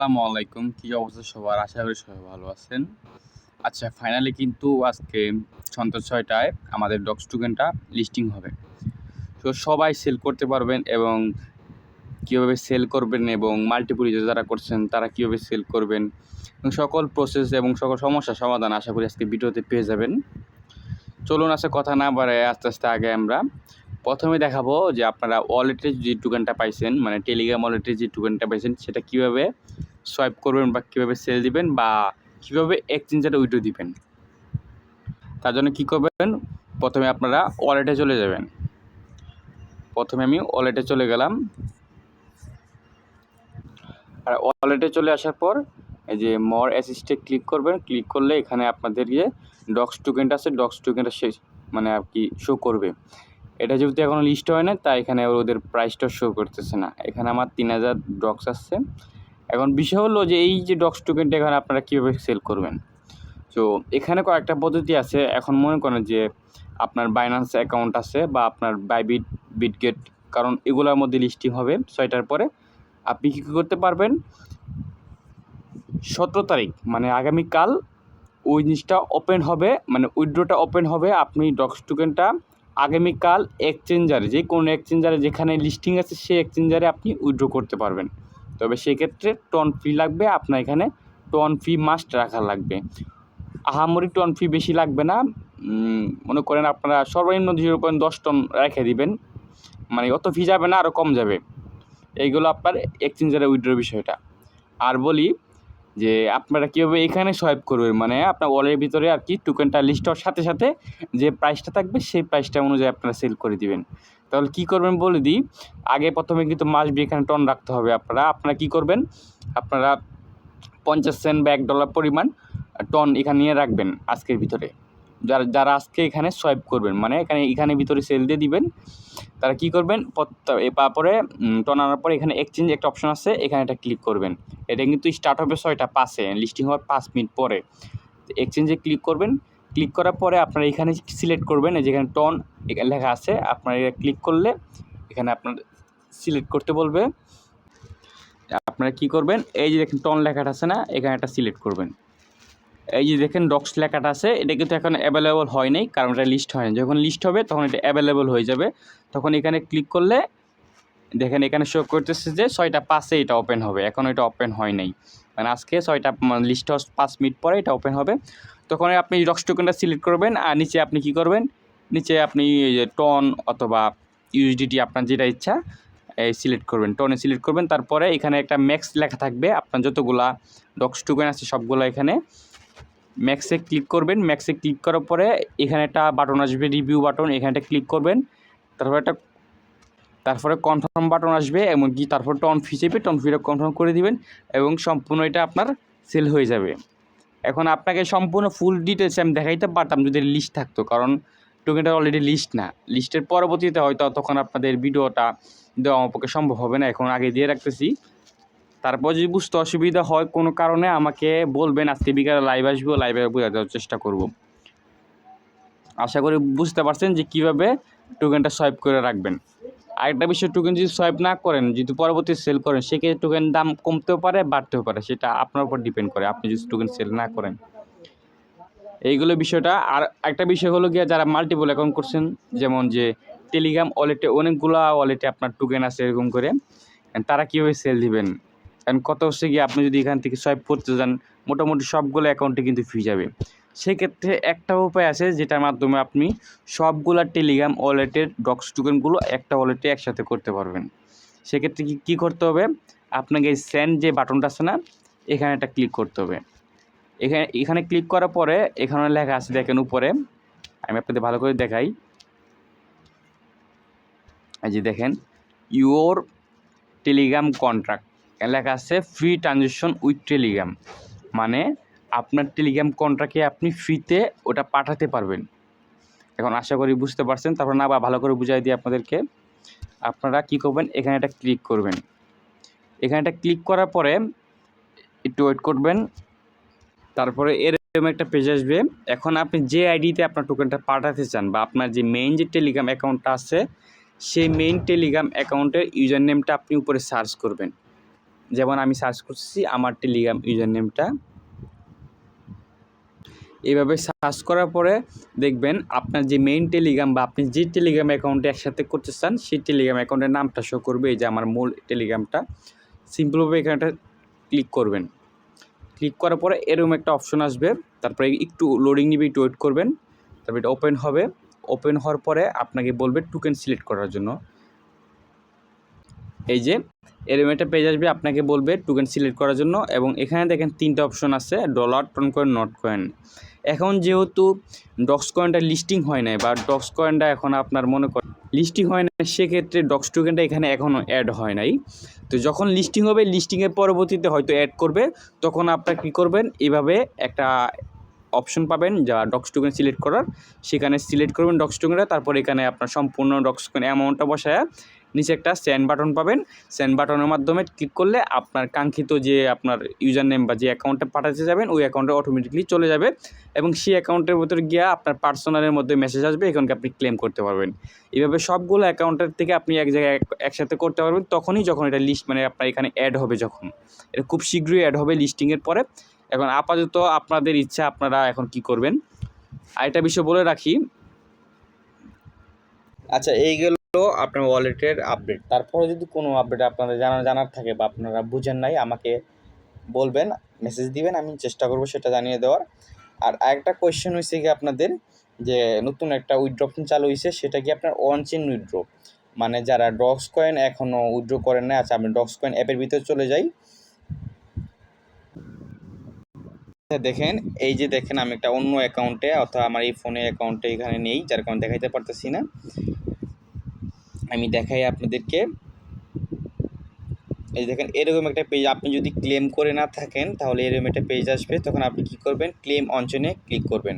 আসসালামু আলাইকুম। কি অবস্থা সবার? আশা করি সবাই ভালো আছেন। আচ্ছা, ফাইনালি কিন্তু আজকে সন্ধ্যা ৬টায় আমাদের ডগস টোকেনটা লিস্টিং হবে। তো সবাই সেল করতে পারবেন এবং কীভাবে সেল করবেন এবং মাল্টিপল ইউজার যারা করছেন তারা কীভাবে সেল করবেন এবং সকল প্রসেস এবং সকল সমস্যার সমাধান আশা করি আজকে ভিডিওতে পেয়ে যাবেন। চলুন আজকে কথা না বাড়ায় আস্তে আস্তে আগে আমরা প্রথমে দেখাবো যে আপনারা ওয়ালেটের যে টোকেনটা পাইছেন, মানে টেলিগ্রাম ওয়ালেটের যে টোকেনটা পাইছেন সেটা কীভাবে সোয়াইপ করবেন বা কীভাবে সেল দিবেন বা কীভাবে এক্সচেঞ্জারে উইথড্র দিবেন। তার জন্য কী করবেন, প্রথমে আপনারা ওয়ালেটে চলে যাবেন। প্রথমে আমি ওয়ালেটে চলে গেলাম। আর ওয়ালেটে চলে আসার পর এই যে মোর অ্যাসিস্টে ক্লিক করবেন। ক্লিক করলে এখানে আপনাদের যে ডগস টোকেনটা আছে ডগস টোকেনটা শেষ মানে আর কি শো করবে। এটা যেহেতু এখনও লিস্ট হয় না তাই এখানে ওদের প্রাইসটা শো করতেছে না। এখানে আমার 3000 ডগস আসছে। এখন বিষয় হলো যে এই যে ডগস টোকেনটা এখানে আপনারা কীভাবে সেল করবেন। তো এখানে কয়েকটা পদ্ধতি আছে। এখন মনে করেন যে আপনার বাইন্যান্স অ্যাকাউন্ট আছে বা আপনার বাইবিট, বিটগেট, কারণ এগুলোর মধ্যে লিস্টিং হবে 6টার পরে। আপনি কী করতে পারবেন, 17 তারিখ মানে আগামীকাল ওই জিনিসটা ওপেন হবে, মানে উইথড্রটা ওপেন হবে। আপনি ডগস টোকেনটা আগামীকাল এক্সচেঞ্জারে, যে কোনো এক্সচেঞ্জারে যেখানে লিস্টিং আছে সেই এক্সচেঞ্জারে আপনি উইথড্র করতে পারবেন। তবে সেক্ষেত্রে টন ফি লাগবে, আপনার এখানে টন ফি মাস্ট রাখা লাগবে। আহামরি টন ফি বেশি লাগবে না, মনে করেন আপনারা সর্বনিম্ন 0.10 টন রেখে দিবেন, মানে অত ফি যাবে না, আরও কম যাবে। এইগুলো আপনার এক্সচেঞ্জারে উইথড্রর বিষয়টা। আর বলি যে আপনারা কীভাবে এখানে সোয়াইপ করবেন, মানে আপনার ওয়ালেটের ভিতরে আর কি টোকেনটা লিস্ট হওয়ার সাথে সাথে যে প্রাইসটা থাকবে সেই প্রাইসটা অনুযায়ী আপনারা সেল করে দিবেন। তাহলে কী করবেন বলে দিই। আগে প্রথমে কিন্তু মাস্ট এখানে টন রাখতে হবে। আপনারা কী করবেন, আপনারা 50 সেন্ট বা $1 পরিমাণ টন এখানে নিয়ে রাখবেন আজকের ভিতরে। যারা আজকে এখানে সোয়াইপ করবেন, মানে এখানে ভিতরে সেল দিয়ে দিবেন, তারা কী করবেন, তারপরে টন আনার পরে এখানে এক্সচেঞ্জ একটা অপশন আছে, এখানে এটা ক্লিক করবেন। এটা কিন্তু স্টার্ট হবে 6:05, লিস্টিং হওয়ার 5 মিনিট পরে। এক্সচেঞ্জে ক্লিক করবেন। ক্লিক করার পরে আপনারা এখানে সিলেক্ট করবেন, যেখানে টন লেখা আছে আপনারা এটা ক্লিক করলে এখানে আপনার সিলেক্ট করতে বলবে। আপনারা কী করবেন, এই যে দেখেন টন লেখাটা আছে না, এখানে একটা সিলেক্ট করবেন। এই যে দেখেন ডগস লেখাটা আছে, এটা কিন্তু এখন অ্যাভেলেবল হয় নাই, কারণ এটা লিস্ট হয় না। যখন লিস্ট হবে তখন এটা অ্যাভেলেবল হয়ে যাবে। তখন এখানে ক্লিক করলে দেখেন এখানে শো করতেছে যে 6:05 এটা ওপেন হবে। এখন এটা ওপেন হয় নাই, মানে আজকে 6টা লিস্ট হওয়ার 5 মিনিট পরে এটা ওপেন হবে। তখন আপনি ডগস টোকেনটা সিলেক্ট করবেন। আর নিচে আপনি কী করবেন, নিচে আপনি টন অথবা ইউএসডিটি আপনার যেটা ইচ্ছা সিলেক্ট করবেন, টনে সিলেক্ট করবেন। তারপরে এখানে একটা ম্যাক্স লেখা থাকবে, আপনার যতগুলা ডগস টোকেন আছে সবগুলো এখানে ম্যাক্সে ক্লিক করবেন। ম্যাক্সে ক্লিক করার পরে এখানে একটা বাটন আসবে, রিভিউ বাটন, এখানে একটা ক্লিক করবেন। তারপরে কনফার্ম বাটন আসবে, এমনকি তারপর টন ফি চেপে টন ফিটা কনফার্ম করে দিবেন এবং সম্পূর্ণ এটা আপনার সেল হয়ে যাবে। এখন আপনাকে সম্পূর্ণ ফুল ডিটেলস আমি দেখাইতে পারতাম যদি লিস্ট থাকতো, কারণ টোকেনটা অলরেডি লিস্ট না। লিস্টের পরবর্তীতে হয়তো তখন আপনাদের ভিডিওটা দেওয়া আমার পক্ষে সম্ভব হবে না, এখন আগে দিয়ে রাখতেছি। তারপর যদি বুঝতে অসুবিধা হয় কোনো কারণে আমাকে বলবেন, আজকে বিকালে লাইভ আসবো, লাইভে বোঝা দেওয়ার চেষ্টা করব। আশা করি বুঝতে পারছেন যে কীভাবে টোকেনটা সোয়াইপ করে রাখবেন। আরেকটা বিষয়, টোকেন যদি সোয়াইপ না করেন, যদি পরবর্তী সেল করেন, সেক্ষেত্রে টোকেন দাম কমতেও পারে বাড়তেও পারে, সেটা আপনার উপর ডিপেন্ড করে, আপনি যদি টোকেন সেল না করেন। এইগুলো বিষয়টা। আর একটা বিষয় হলো গিয়ে, যারা মাল্টিপল অ্যাকাউন্ট করছেন, যেমন যে টেলিগ্রাম ওয়ালেটে অনেকগুলো ওয়ালেটে আপনার টোকেন আছে এরকম করে, তারা কীভাবে সেল দিবেন। কারণ কত হচ্ছে গিয়ে আপনি যদি এখান থেকে সোয়াইপ করতে যান, মোটামুটি সবগুলো অ্যাকাউন্টে কিন্তু ফি যাবে। সেক্ষেত্রে একটা উপায় আছে যেটার মাধ্যমে আপনি সবগুলা টেলিগ্রাম ওয়ালেটের ডগস টোকেনগুলো একটা ওয়ালেটে একসাথে করতে পারবেন। সেক্ষেত্রে কী করতে হবে, আপনাকে এই সেন্ড যে বাটনটা আছে না, এখানে একটা ক্লিক করতে হবে। এখানে ক্লিক করার পরে এখানে লেখা আছে দেখেন উপরে, আমি আপনাদের ভালো করে দেখাই। এই যে দেখেন ইউর টেলিগ্রাম কন্ট্রাক্ট লেখা আছে, ফ্রি ট্রানজ্যাকশন উইথ টেলিগ্রাম, মানে আপনার টেলিগ্রাম কন্ট্রাক্টে আপনি ফ্রিতে ওটা পাঠাতে পারবেন। এখন আশা করি বুঝতে পারছেন। তারপর না ভালো করে বুঝাই দিই আপনাদেরকে। আপনারা কী করবেন, এখানে একটা ক্লিক করবেন। এখানে একটা ক্লিক করার পরে একটু ওয়েট করবেন, তারপরে এরকম একটা পেজ আসবে। এখন আপনি যে আইডিতে আপনার টোকেনটা পাঠাতে চান বা আপনার যে মেইন যে টেলিগ্রাম অ্যাকাউন্টটা আছে, সেই মেইন টেলিগ্রাম অ্যাকাউন্টের ইউজার নেমটা আপনি উপরে সার্চ করবেন। যেমন আমি সার্চ করছি আমার টেলিগ্রাম ইউজার নেমটা, এইভাবে সার্চ করার পরে দেখবেন আপনার যে মেইন টেলিগ্রাম বা আপনি যে টেলিগ্রাম অ্যাকাউন্টে একসাথে করতে চান সেই টেলিগ্রাম অ্যাকাউন্টের নামটা শো করবে। এই যে আমার মূল টেলিগ্রামটা, সিম্পলভাবে এখানটা ক্লিক করবেন। ক্লিক করার পরে এরকম একটা অপশন আসবে, তারপরে একটু লোডিং নিবে, একটু ওয়েট করবেন, তারপরে এটা ওপেন হবে। ওপেন হওয়ার পরে আপনাকে বলবে টোকেন সিলেক্ট করার জন্য। এই যে এরকম একটা পেজ আসবে, আপনাকে বলবে টোকেন সিলেক্ট করার জন্য, এবং এখানে দেখেন 3টা অপশন আছে, dollar, ton coin, not coin. এখন যেহেতু ডক্স কয়েনটা লিস্টিং হয় নাই বা ডক্স কয়েনটা এখন আপনার মনে করেন লিস্টিং হয় না, সেক্ষেত্রে ডক্স টোকেনটা এখানে এখনও অ্যাড হয় নাই। তো যখন লিস্টিং হবে, লিস্টিংয়ের পরবর্তীতে হয়তো অ্যাড করবে, তখন আপনারা কী করবেন, এভাবে একটা অপশন পাবেন যা ডক্স টোকেন সিলেক্ট করার, সেখানে সিলেক্ট করবেন ডক্স টোকেনটা, তারপর এখানে আপনার সম্পূর্ণ ডক্স টোকেন অ্যামাউন্টটা বসায় নিচে একটা সেন্ড বাটন পাবেন। সেন্ড বাটনের মাধ্যমে ক্লিক করলে আপনার কাঙ্ক্ষিত যে আপনার ইউজার নেম বা যে অ্যাকাউন্টে পাঠাতে যাবেন ওই অ্যাকাউন্টে অটোমেটিকলি চলে যাবে, এবং সেই অ্যাকাউন্টের ভিতরে গিয়ে আপনার পার্সোনালের মধ্যে মেসেজ আসবে, এখানকে আপনি ক্লেম করতে পারবেন। এইভাবে সবগুলো অ্যাকাউন্টের থেকে আপনি এক জায়গায় একসাথে করতে পারবেন, তখনই যখন এটা লিস্ট মানে আপনার এখানে অ্যাড হবে, যখন এটা খুব শীঘ্রই অ্যাড হবে লিস্টিংয়ের পরে। এখন আপাতত আপনাদের ইচ্ছা আপনারা এখন কি করবেন। আর একটা বিষয় বলে রাখি, আচ্ছা এইগুলো আপনার ওয়ালেটের আপডেট। তারপরে যদি কোনো আপডেট আপনাদের জানার থাকে বা আপনারা বুঝেন নাই, আমাকে বলবেন, মেসেজ দিবেন, আমি চেষ্টা করব সেটা জানিয়ে দেওয়ার। আর আরেকটা কোয়েশ্চেন হয়েছে কি আপনাদের, যে নতুন একটা উইথড্র অপশন চালু হয়েছে, সেটা কি আপনার অন চেইন উইথড্র, মানে যারা ডক্স কয়েন এখনও উইথড্র করেন না। আচ্ছা, আমি ডক্স কয়েন অ্যাপের ভিতরে চলে যাই। দেখেন, এই যে দেখেন আমি একটা অন্য অ্যাকাউন্টে অর্থাৎ আমার এই ফোনের অ্যাকাউন্টে এখানে নেই, যার কারণে দেখাইতে পারতেছি না। আমি দেখাই আপনাদেরকে। এই দেখেন এরকম একটা পেজ, আপনি যদি ক্লেম করে না থাকেন তাহলে এরকম একটা পেজ আসবে, তখন আপনি কি করবেন, ক্লেম অপশনে ক্লিক করবেন।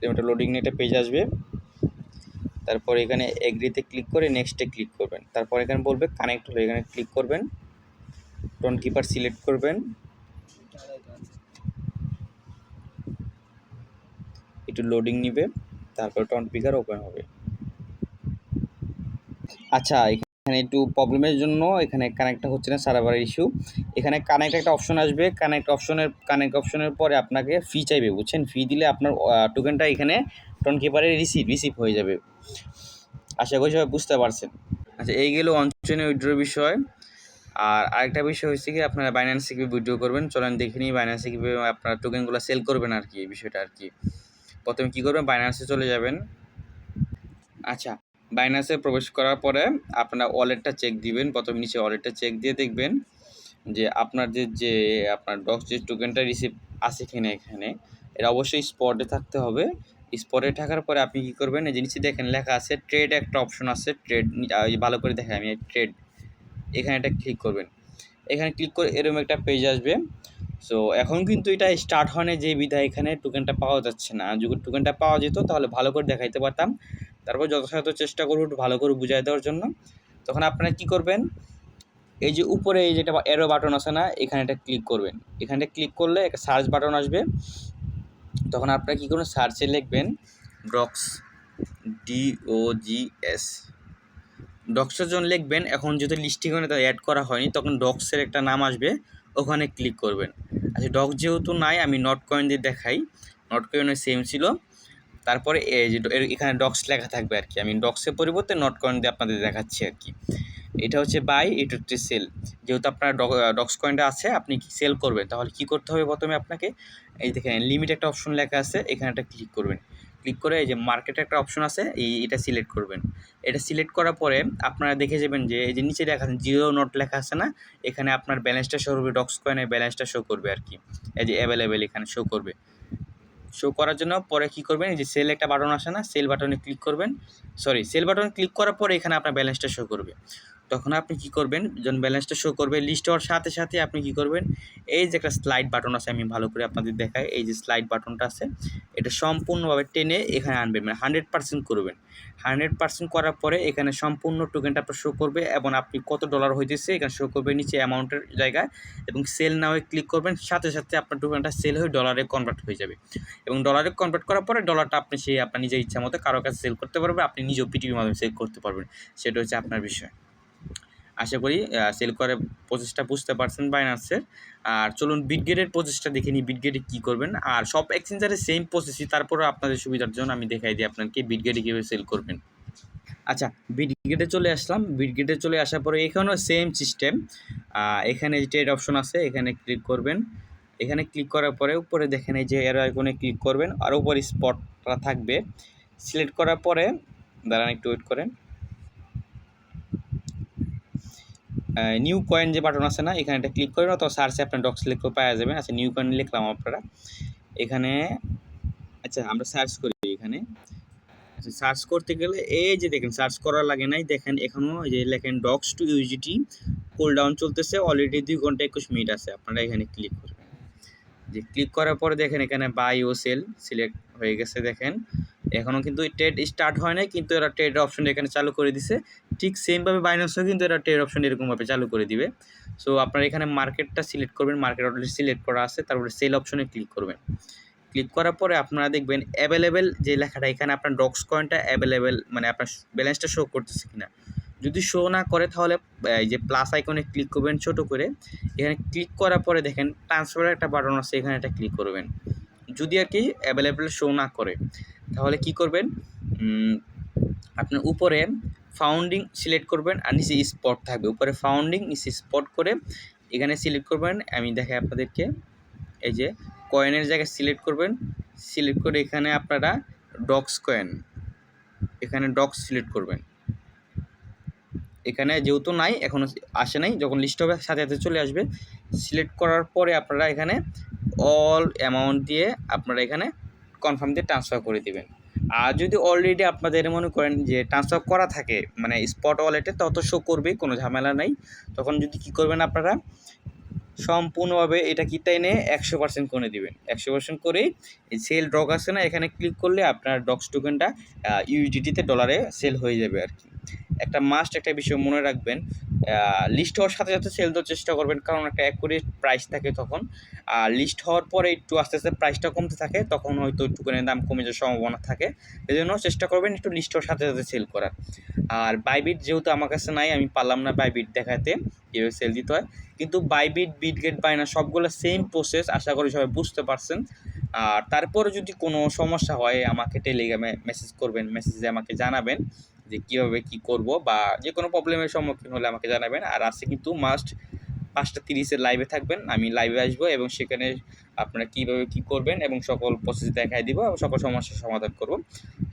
একটা লোডিং নিয়ে একটা পেজ আসবে, তারপর এখানে এগ্রিতে ক্লিক করে নেক্সটে ক্লিক করবেন। তারপর এখানে বলবে কানেক্ট হলো, এখানে ক্লিক করবেন, টোন কিপার সিলেক্ট করবেন, একটু লোডিং নিবে, তারপর টোন পিকার ওপেন হবে। আচ্ছা, এখানে একটু প্রবলেমের জন্য এখানে কানেক্টটা হচ্ছে না, সার্ভারের ইস্যু। এখানে কানেক্ট একটা অপশন আসবে, কানেক্ট অপশনের পরে আপনাকে ফি চাইবে, বুঝছেন। ফি দিলে আপনার টোকেনটা এখানে টোন কিপারে রিসিভ হয়ে যাবে। আশা করি সবাই বুঝতে পারছেন। আচ্ছা, এই গেল অনচেনে উইথড্র বিষয়। আর আরেকটা বিষয় হচ্ছে কি, আপনারা বাইন্যান্সে কীভাবে উইথড্র করবেন, চলেন দেখে নিই বাইন্যান্সে কীভাবে আপনার টোকেনগুলো সেল করবেন আর কি, এই বিষয়টা আর কি। প্রথমে কী করবেন, বাইন্যান্সে চলে যাবেন। আচ্ছা, বাইন্যান্সে প্রবেশ করার পরে আপনারা ওয়ালেটটা চেক দিবেন। প্রথমে নিচে ওয়ালেটটা চেক দিয়ে দেখবেন যে আপনার যে আপনার ডক্স যে টোকেনটা রিসিভ আছে কিনা, এখানে এটা অবশ্যই স্পটে থাকতে হবে। স্পটে থাকার পরে আপনি কী করবেন, এই যে নিচে দেখেন লেখা আছে ট্রেড, একটা অপশন আছে ট্রেড, ভালো করে দেখেন আমি ট্রেড, এখানে এটা ক্লিক করবেন। এখানে ক্লিক করে এরকম একটা পেজ আসবে। সো এখন কিন্তু এটা স্টার্ট হয় না, যে বিধায় এখানে টোকেনটা পাওয়া যাচ্ছে না। যদি টোকেনটা পাওয়া যেত তাহলে ভালো করে দেখাইতে পারতাম। তারপর যথাযথ চেষ্টা করবো একটু ভালো করে বুঝাই দেওয়ার জন্য। তখন আপনারা কী করবেন, এই যে উপরে এই যেটা অ্যারো বাটন আছে না, এখানে এটা ক্লিক করবেন। এখানটা ক্লিক করলে একটা সার্চ বাটন আসবে, তখন আপনারা কী করবেন, সার্চে লিখবেন ডক্স, DOGS, ডক্সের জন্য লিখবেন। এখন যদি লিস্টিং হয় তা অ্যাড করা হয়নি, তখন ডক্সের একটা নাম আসবে, ওখানে ক্লিক করবেন। আচ্ছা, ডক্স যেহেতু নাই, আমি নট কয়েন দিয়ে দেখাই। নট কয়েনের সেম ছিল, তারপরে এই যে এখানে ডক্স লেখা থাকবে আর কি। আমি ডক্সের পরিবর্তে নট কয়েন দিয়ে আপনাদের দেখাচ্ছি আর কি। এটা হচ্ছে বাই, এটা হচ্ছে সেল। যেহেতু আপনার ডক্স কয়েনটা আছে, আপনি কি সেল করবেন, তাহলে কি করতে হবে, প্রথমে আপনাকে এই দেখেন লিমিট একটা অপশন লেখা আছে, এখানে একটা ক্লিক করবেন। ক্লিক করে এই যে মার্কেটে একটা অপশন আছে, এটা সিলেক্ট করবেন। এটা সিলেক্ট করার পরে আপনারা দেখে যাবেন যে এই যে নিচে লেখা আছে জিরো নোট লেখা আছে না, এখানে আপনার ব্যালেন্সটা শো করবে, ডক্স কয়েনের ব্যালেন্সটা শো করবে আর কি। এই যে অ্যাভেলেবেল এখানে শো করবে। শো করার জন্য পরে কী করবেন, এই যে সেল একটা বাটন আসে না, সেল বাটনে ক্লিক করবেন। সেল বাটনে ক্লিক করার পরে এখানে আপনার ব্যালেন্সটা শো করবে। তখন আপনি কি করবেন, যখন ব্যালেন্সটা শো করবে লিস্ট হওয়ার সাথে সাথে আপনি কি করবেন, এই যে একটা স্লাইড বাটন আছে, আমি ভালো করে আপনাদের দেখাই, এই যে স্লাইড বাটনটা আছে, এটা সম্পূর্ণভাবে টেনে এখানে আনবেন, মানে 100% করবেন। 100% করার পরে এখানে সম্পূর্ণ টোকেনটা আপনার শো করবে এবং আপনি কত ডলার হইতেছে এখানে শো করবে নিচে অ্যামাউন্টের জায়গায়, এবং সেল নাও ক্লিক করবেন, সাথে সাথে আপনার টোকেনটা সেল হয়ে ডলারে কনভার্ট হয়ে যাবে। এবং ডলারে কনভার্ট করার পরে ডলারটা আপনি আপনার নিজের ইচ্ছা মতো কারো কাছে সেল করতে পারবেন, আপনি নিজেও পিটিপির মাধ্যমে সেল করতে পারবেন, সেটা হচ্ছে আপনার বিষয়। আশা করি সেল করে প্রসেসটা বুঝতে পারছেন বাইন্যান্সের। আর চলুন বিটগেটের প্রসেসটা দেখে নিই, বিটগেটে কী করবেন। আর সব এক্সচেঞ্জারের সেম প্রসেসই, তারপরে আপনাদের সুবিধার জন্য আমি দেখাই দিই আপনাকে বিটগেটে কীভাবে সেল করবেন। আচ্ছা, বিটগেটে চলে আসলাম। বিটগেটে চলে আসার পরে এখানেও সেম সিস্টেম। এখানে যে ট্রেড অপশন আছে এখানে ক্লিক করবেন। এখানে ক্লিক করার পরে উপরে দেখেন এই যে এর আইকনে ক্লিক করবেন, আর উপরে স্পটটা থাকবে। সিলেক্ট করার পরে দাঁড়ান একটু ওয়েট করেন, নিউ কয়েন যে বাটন আছে না, এখানে এটা ক্লিক করবেন, অথবা সার্চে আপনার ডক্স লিখে পাওয়া যাবেন। আচ্ছা, নিউ কয়েন লিখলাম আপনারা এখানে। আচ্ছা, আমরা সার্চ করি এখানে। আচ্ছা, সার্চ করতে গেলে এই যে দেখেন সার্চ করার লাগে নাই, দেখেন এখনও যে লেখেন ডক্স টু ইউজিটি কুল ডাউন চলতেছে, অলরেডি 2 ঘন্টা 21 মিনিট আছে। আপনারা এখানে ক্লিক করবেন। যে ক্লিক করার পরে দেখেন এখানে বাই ও সেল সিলেক্ট হয়ে গেছে। দেখেন এখনও কিন্তু ট্রেড স্টার্ট হয় নাই, কিন্তু এরা ট্রেড অপশন এখানে চালু করে দিছে। ঠিক সেমভাবে বাইন্যান্সও কিন্তু এরা ট্রেড অপশন এরকমভাবে চালু করে দিবে। সো আপনারা এখানে মার্কেটটা সিলেক্ট করবেন, মার্কেট অলরেডি সিলেক্ট করা আছে, তারপরে সেল অপশনে ক্লিক করবেন। ক্লিক করার পরে আপনারা দেখবেন অ্যাভেলেবেল যে লেখাটা, এখানে আপনার ডক্স কয়েনটা অ্যাভেলেবেল, মানে আপনার ব্যালেন্সটা শো করতেছে কিনা। যদি শো না করে তাহলে এই যে প্লাস আইকনে ক্লিক করবেন ছোট করে। এখানে ক্লিক করার পরে দেখেন ট্রান্সফারের একটা বাটন আছে, এখানে এটা ক্লিক করবেন। যদি আর কি অ্যাভেলেবেল শো না করে তাহলে কি করবেন, আপনার উপরে ফাউন্ডিং সিলেক্ট করবেন আর নিচে স্পট থাকবে, উপরে ফাউন্ডিং নিচে স্পট করে এখানে সিলেক্ট করবেন। আমি দেখাই আপনাদেরকে, এই যে কয়েনের জায়গায় সিলেক্ট করবেন, সিলেক্ট করে এখানে আপনারা ডক্স কয়েন, এখানে ডক্স সিলেক্ট করবেন। এখানে যেহেতু নাই, এখনও আসে নাই, যখন লিস্ট হবে সাথে সাথে চলে আসবে। সিলেক্ট করার পরে আপনারা এখানে অল অ্যামাউন্ট দিয়ে আপনারা এখানে কনফার্ম দিয়ে ট্রান্সফার করে দেবেন। আর যদি অলরেডি আপনাদের মনে করেন যে ট্রান্সফার করা থাকে মানে স্পট ওয়ালেটে, তত শো করবেই, কোনো ঝামেলা নাই। তখন যদি কি করবেন আপনারা সম্পূর্ণভাবে এটা কি টেনে 100% করে দিবেন। 100% করেই এই সেল ড্রগ আছে না, এখানে ক্লিক করলে আপনার ডক্স টোকেনটা ইউজিটিতে ডলারে সেল হয়ে যাবে আর কি। একটা মাস্ট একটা বিষয় মনে রাখবেন, লিস্ট হওয়ার সাথে সাথে সেল দেওয়ার চেষ্টা করবেন, কারণ একটা অ্যাকুরেট প্রাইস থাকে তখন। আর লিস্ট হওয়ার পরে একটু আস্তে আস্তে প্রাইসটা কমতে থাকে, তখন হয়তো টোকেনের দাম কমে যাওয়ার সম্ভাবনা থাকে। এই জন্য চেষ্টা করবেন একটু লিস্ট হওয়ার সাথে সাথে সেল করার। আর বাইবিট যেহেতু আমার কাছে নাই, আমি পারলাম না বাইবিট দেখাতে কীভাবে সেল দিতে হয়, কিন্তু বাইবিট, বিটগেট, বাইনান্স সবগুলো সেম প্রসেস, আশা করি সবাই বুঝতে পারছেন। আর তারপরে যদি কোনো সমস্যা হয় আমাকে টেলিগ্রামে মেসেজ করবেন, মেসেজে আমাকে জানাবেন যে কীভাবে কী করব, বা যে কোনো প্রবলেমের সম্মুখীন হলে আমাকে জানাবেন। আর আজকে কিন্তু মাস্ট 5:30 লাইভে থাকবেন, আমি লাইভে আসবো এবং সেখানে আপনারা কীভাবে কী করবেন এবং সকল প্রসেস দেখাই দিব এবং সকল সমস্যার সমাধান করব।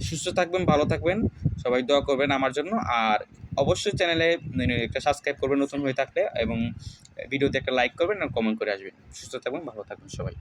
সুস্থ থাকবেন, ভালো থাকবেন, সবাই দোয়া করবেন আমার জন্য। আর অবশ্যই চ্যানেলে একটা সাবস্ক্রাইব করবেন নতুন হয়ে থাকলে, এবং ভিডিওতে একটা লাইক করবেন আর কমেন্ট করে আসবেন। সুস্থ থাকবেন, ভালো থাকবেন সবাই।